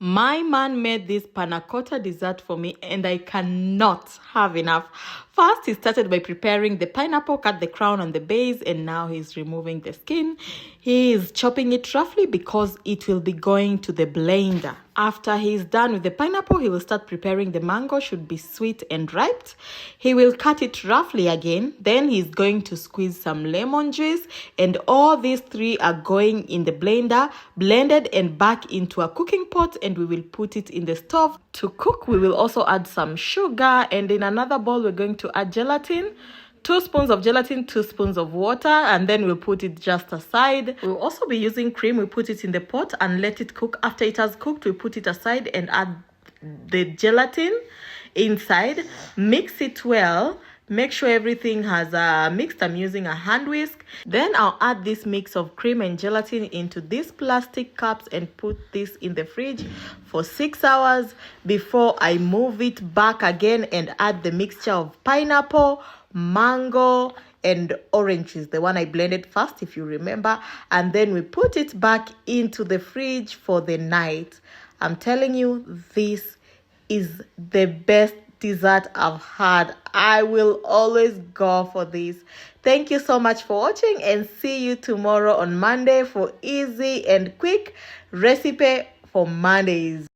My man made this panna cotta dessert for me and I cannot have enough. First, he started by preparing the pineapple, cut the crown on the base, and now he's removing the skin. He is chopping it roughly because it will be going to the blender. After he's done with the pineapple, he will start preparing the mango, should be sweet and ripe. He will cut it roughly again. Then he's going to squeeze some lemon juice, and all these three are going in the blender, blended and back into a cooking pot, and we will put it in the stove to cook. We will also add some sugar, and in another bowl we're going to add gelatin. 2 spoons of gelatin, 2 spoons of water, and then we'll put it just aside. We'll also be using cream. We put it in the pot and let it cook. After it has cooked, we put it aside and add the gelatin inside. Mix it well. Make sure everything has mixed. I'm using a hand whisk. Then I'll add this mix of cream and gelatin into these plastic cups and put this in the fridge for 6 hours before I move it back again and add the mixture of pineapple, mango, and oranges, the one I blended first, if you remember, and then we put it back into the fridge for the night. I'm telling you, this is the best dessert I've had. I will always go for this. Thank you so much for watching, and see you tomorrow on Monday for easy and quick recipe for Mondays.